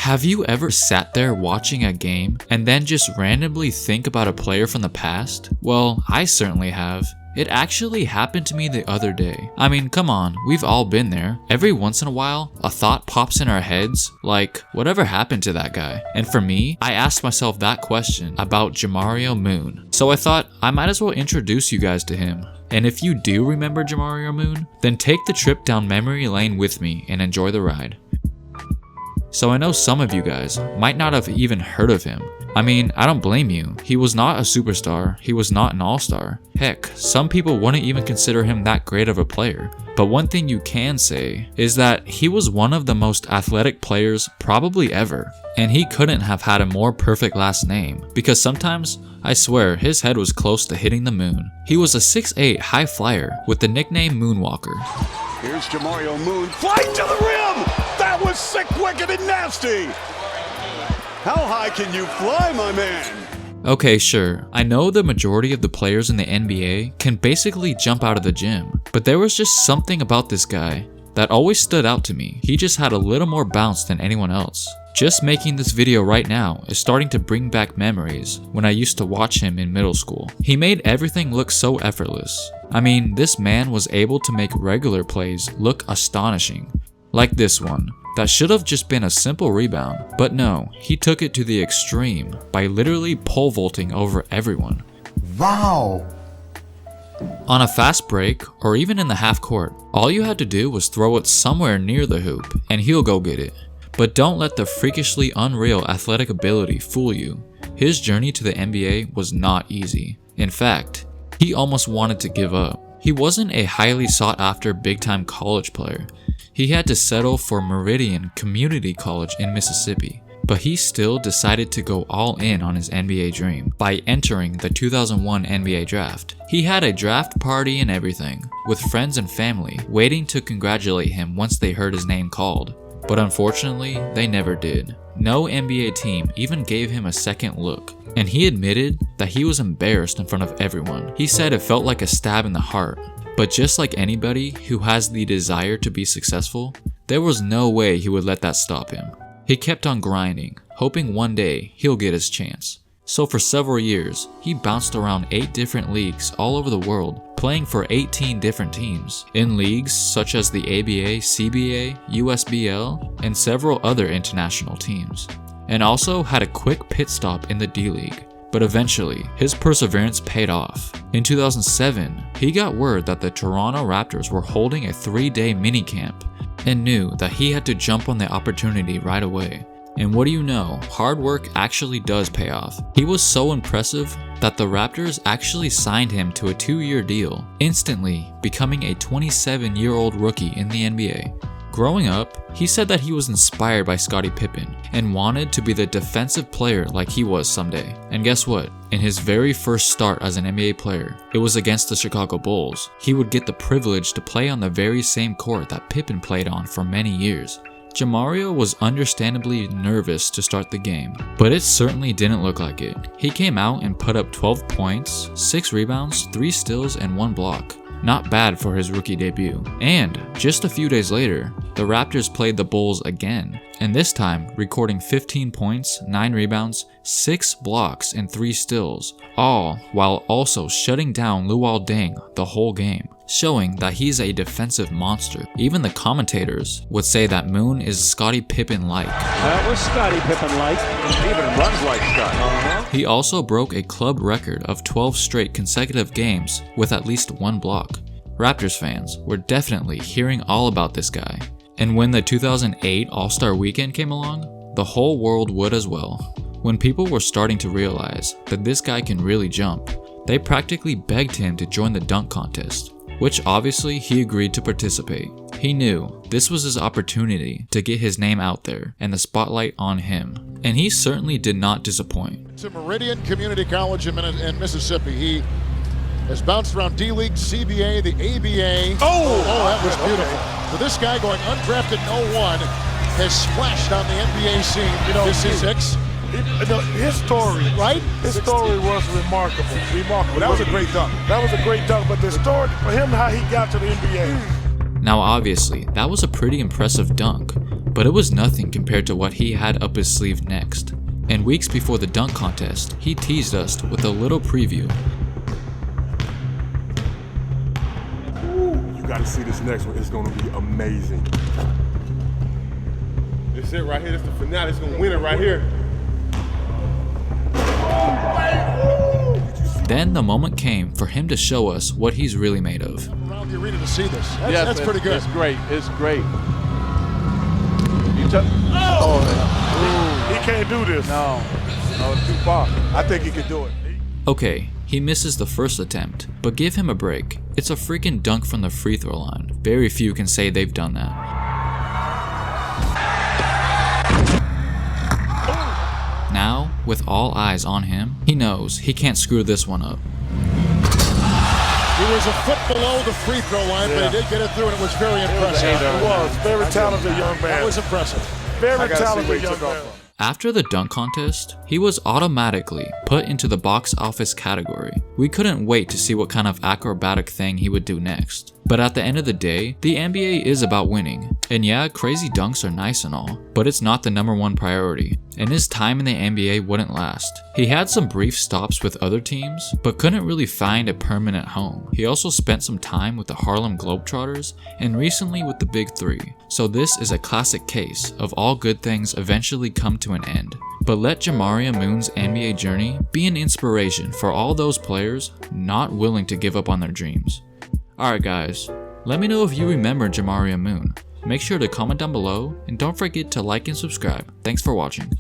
Have you ever sat there watching a game and then just randomly think about a player from the past? Well, I certainly have. It actually happened to me the other day. I mean, come on, we've all been there. Every once in a while, a thought pops in our heads, like, whatever happened to that guy? And for me, I asked myself that question about Jamario Moon. So I thought I might as well introduce you guys to him. And if you do remember Jamario Moon, then take the trip down memory lane with me and enjoy the ride. So I know some of you guys might not have even heard of him. I mean, I don't blame you. He was not a superstar, he was not an all-star. Heck, some people wouldn't even consider him that great of a player. But one thing you can say is that he was one of the most athletic players probably ever. And he couldn't have had a more perfect last name, because sometimes, I swear, his head was close to hitting the moon. He was a 6'8" high flyer with the nickname Moonwalker. Here's Jamario Moon, flying to the rim! That was sick, wicked, and nasty! How high can you fly, my man? Okay, sure, I know the majority of the players in the NBA can basically jump out of the gym, but there was just something about this guy that always stood out to me. He just had a little more bounce than anyone else. Just making this video right now is starting to bring back memories when I used to watch him in middle school. He made everything look so effortless. I mean, this man was able to make regular plays look astonishing. Like this one, that should have just been a simple rebound, but no, he took it to the extreme by literally pole vaulting over everyone. Wow! On a fast break, or even in the half court, all you had to do was throw it somewhere near the hoop, and he'll go get it. But don't let the freakishly unreal athletic ability fool you. His journey to the NBA was not easy. In fact, he almost wanted to give up. He wasn't a highly sought after big time college player. He had to settle for Meridian Community College in Mississippi, but he still decided to go all in on his NBA dream by entering the 2001 NBA draft. He had a draft party and everything, with friends and family waiting to congratulate him once they heard his name called. But unfortunately, they never did. No NBA team even gave him a second look, and he admitted that he was embarrassed in front of everyone. He said it felt like a stab in the heart. But just like anybody who has the desire to be successful, there was no way he would let that stop him. He kept on grinding, hoping one day he'll get his chance. So for several years, he bounced around 8 different leagues all over the world, playing for 18 different teams, in leagues such as the ABA, CBA, USBL, and several other international teams. And also had a quick pit stop in the D-League. But eventually, his perseverance paid off. In 2007, he got word that the Toronto Raptors were holding a 3-day minicamp and knew that he had to jump on the opportunity right away. And what do you know, hard work actually does pay off. He was so impressive that the Raptors actually signed him to a 2-year deal, instantly becoming a 27-year-old rookie in the NBA. Growing up, he said that he was inspired by Scottie Pippen and wanted to be the defensive player like he was someday. And guess what? In his very first start as an NBA player, it was against the Chicago Bulls. He would get the privilege to play on the very same court that Pippen played on for many years. Jamario was understandably nervous to start the game, but it certainly didn't look like it. He came out and put up 12 points, 6 rebounds, 3 steals, and 1 block. Not bad for his rookie debut. And just a few days later, the Raptors played the Bulls again, and this time recording 15 points, 9 rebounds, 6 blocks, and 3 steals, all while also shutting down Luol Deng the whole game, showing that he's a defensive monster. Even the commentators would say that Moon is Scottie Pippen-like. That was Scottie Pippen-like. He even runs like Scott. He also broke a club record of 12 straight consecutive games with at least 1 block. Raptors fans were definitely hearing all about this guy. And when the 2008 AllStar Weekend came along, the whole world would as well. When people were starting to realize that this guy can really jump, they practically begged him to join the dunk contest, which obviously he agreed to participate. He knew this was his opportunity to get his name out there and the spotlight on him, and he certainly did not disappoint. To Meridian Community College in Mississippi. He has bounced around D-League, CBA, the ABA. Oh, that was beautiful. So this guy going undrafted in 01 has splashed on the NBA scene. You know, this is 6. His story, right? His story was remarkable. That was a great dunk. That was a great dunk, but the story for him, how he got to the NBA. Now obviously, that was a pretty impressive dunk, but it was nothing compared to what he had up his sleeve next. And weeks before the dunk contest, he teased us with a little preview. You got to see this next one. It's going to be amazing. This it right here. This the finale. It's going to win it right here. Then the moment came for him to show us what he's really made of. Around the arena to see this. That's pretty good. It's great. It's great. He can't do this. No, it's too far. I think he can do it. Okay, he misses the first attempt, but give him a break. It's a freaking dunk from the free throw line. Very few can say they've done that. Now, with all eyes on him, he knows he can't screw this one up. He was a foot below the free throw line, but he did get it through, and it was very impressive. It was. Very talented young man. That was impressive. Very talented young man. After the dunk contest, he was automatically put into the box office category. We couldn't wait to see what kind of acrobatic thing he would do next. But at the end of the day, the NBA is about winning. And yeah, crazy dunks are nice and all, but it's not the #1 priority. And his time in the NBA wouldn't last. He had some brief stops with other teams, but couldn't really find a permanent home. He also spent some time with the Harlem Globetrotters and recently with the Big Three. So this is a classic case of all good things eventually come to an end. But let Jamaria Moon's NBA journey be an inspiration for all those players not willing to give up on their dreams. Alright guys, let me know if you remember Jamaria Moon. Make sure to comment down below and don't forget to like and subscribe. Thanks for watching.